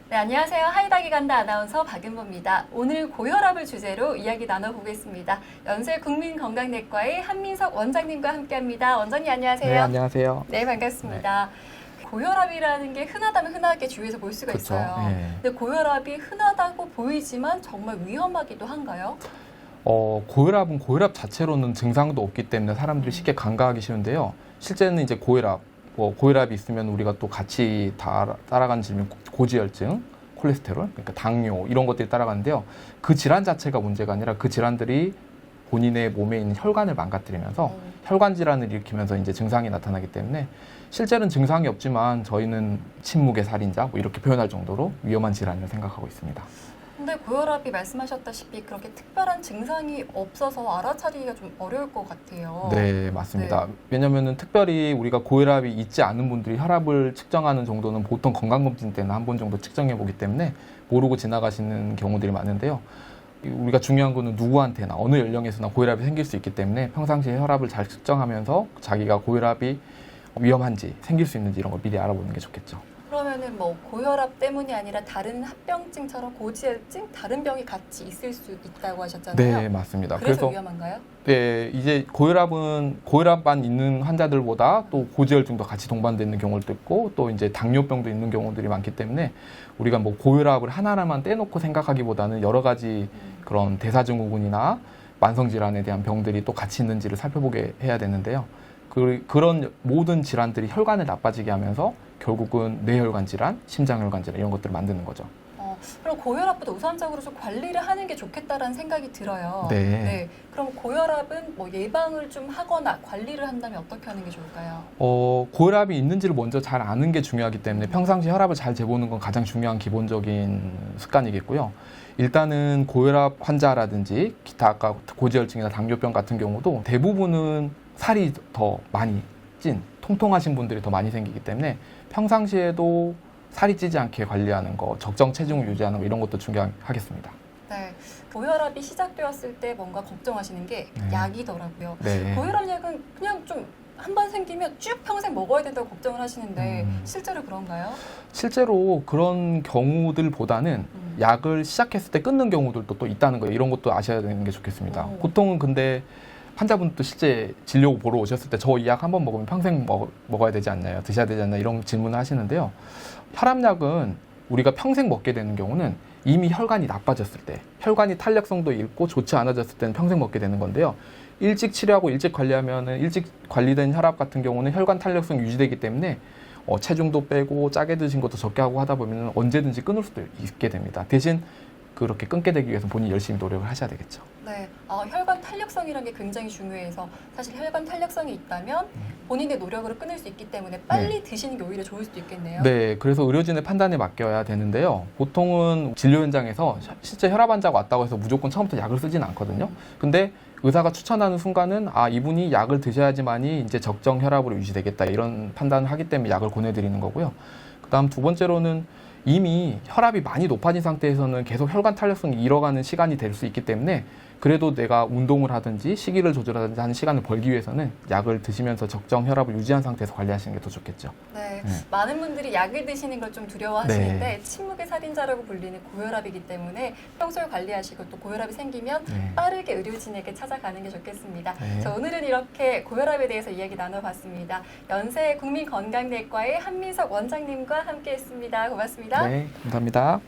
네, 안녕하세요. 하이닥이 간다 아나운서 박윤보입니다. 오늘 고혈압을 주제로 이야기 나눠보겠습니다. 연세 국민건강내과의 한민석 원장님과 함께합니다. 원장님 안녕하세요. 네, 안녕하세요. 네, 반갑습니다. 고혈압이라는 게 흔하다면 흔하게 주위에서 볼 수가 그렇죠. 있어요. 네. 근데 고혈압이 흔하다고 보이지만 정말 위험하기도 한가요? 고혈압은 고혈압 자체로는 증상도 없기 때문에 사람들이 쉽게 간과하기 쉬운데요. 실제는 이제 고혈압이 있으면 우리가 또 같이 따라가는 질병, 고지혈증, 콜레스테롤, 그러니까 당뇨 이런 것들이 따라가는데요. 그 질환 자체가 문제가 아니라 그 질환들이 본인의 몸에 있는 혈관을 망가뜨리면서 혈관 질환을 일으키면서 이제 증상이 나타나기 때문에 실제는 증상이 없지만 저희는 침묵의 살인자 뭐 이렇게 표현할 정도로 위험한 질환을 생각하고 있습니다. 근데 고혈압이 말씀하셨다시피 그렇게 특별한 증상이 없어서 알아차리기가 좀 어려울 것 같아요. 네, 맞습니다. 네. 왜냐하면 특별히 우리가 고혈압이 있지 않은 분들이 혈압을 측정하는 정도는 보통 건강검진 때는 한 번 정도 측정해 보기 때문에 모르고 지나가시는 경우들이 많은데요. 우리가 중요한 거는 누구한테나 어느 연령에서나 고혈압이 생길 수 있기 때문에 평상시에 혈압을 잘 측정하면서 자기가 고혈압이 위험한지 생길 수 있는지 이런 걸 미리 알아보는 게 좋겠죠. 그러면은 뭐 고혈압 때문이 아니라 다른 합병증처럼 고지혈증, 다른 병이 같이 있을 수 있다고 하셨잖아요. 네, 맞습니다. 그래서 위험한가요? 네, 이제 고혈압만 있는 환자들보다 또 고지혈증도 같이 동반되어 있는 경우도 있고 또 이제 당뇨병도 있는 경우들이 많기 때문에 우리가 뭐 고혈압을 하나만 떼놓고 생각하기보다는 여러 가지 그런 대사증후군이나 만성질환에 대한 병들이 또 같이 있는지를 살펴보게 해야 되는데요. 그런 모든 질환들이 혈관을 나빠지게 하면서 결국은 뇌혈관 질환, 심장혈관 질환 이런 것들을 만드는 거죠. 그럼 고혈압보다 우선적으로 좀 관리를 하는 게 좋겠다라는 생각이 들어요. 네. 그럼 고혈압은 뭐 예방을 좀 하거나 관리를 한다면 어떻게 하는 게 좋을까요? 고혈압이 있는지를 먼저 잘 아는 게 중요하기 때문에 평상시 혈압을 잘 재보는 건 가장 중요한 기본적인 습관이겠고요. 일단은 고혈압 환자라든지 기타 아까 고지혈증이나 당뇨병 같은 경우도 대부분은 살이 더 많이 통통하신 분들이 더 많이 생기기 때문에 평상시에도 살이 찌지 않게 관리하는 거, 적정 체중을 유지하는 거 이런 것도 중요하겠습니다. 네, 고혈압이 시작되었을 때 뭔가 걱정하시는 게 약이더라고요. 네. 고혈압 약은 그냥 좀 한 번 생기면 쭉 평생 먹어야 된다고 걱정을 하시는데 실제로 그런가요? 실제로 그런 경우들보다는 약을 시작했을 때 끊는 경우들도 또 있다는 거예요. 이런 것도 아셔야 되는 게 좋겠습니다. 보통은 근데 환자분도 실제 진료 보러 오셨을 때 저 이 약 한 번 먹으면 평생 먹어야 되지 않나요? 드셔야 되지 않나요? 이런 질문을 하시는데요. 혈압약은 우리가 평생 먹게 되는 경우는 이미 혈관이 나빠졌을 때, 혈관이 탄력성도 잃고 좋지 않아졌을 때는 평생 먹게 되는 건데요. 일찍 치료하고 일찍 관리하면은 일찍 관리된 혈압 같은 경우는 혈관 탄력성이 유지되기 때문에 체중도 빼고 짜게 드신 것도 적게 하고 하다 보면 언제든지 끊을 수도 있게 됩니다. 대신 그렇게 끊게 되기 위해서 본인이 열심히 노력을 하셔야 되겠죠. 네, 혈관 탄력성이라는 게 굉장히 중요해서 사실 혈관 탄력성이 있다면 본인의 노력으로 끊을 수 있기 때문에 빨리 드시는 게 오히려 좋을 수도 있겠네요. 네, 그래서 의료진의 판단에 맡겨야 되는데요. 보통은 진료 현장에서 실제 혈압 환자가 왔다고 해서 무조건 처음부터 약을 쓰지는 않거든요. 근데 의사가 추천하는 순간은 이분이 약을 드셔야지만이 이제 적정 혈압으로 유지되겠다 이런 판단을 하기 때문에 약을 권해드리는 거고요. 그다음 두 번째로는 이미 혈압이 많이 높아진 상태에서는 계속 혈관 탄력성이 잃어가는 시간이 될 수 있기 때문에 그래도 내가 운동을 하든지 식이를 조절하든지 하는 시간을 벌기 위해서는 약을 드시면서 적정 혈압을 유지한 상태에서 관리하시는 게 더 좋겠죠. 네, 많은 분들이 약을 드시는 걸 좀 두려워하시는데 침묵의 살인자라고 불리는 고혈압이기 때문에 평소에 관리하시고 또 고혈압이 생기면 빠르게 의료진에게 찾아가는 게 좋겠습니다. 자, 오늘은 이렇게 고혈압에 대해서 이야기 나눠봤습니다. 연세 국민건강내과의 한민석 원장님과 함께했습니다. 고맙습니다. 네, 감사합니다.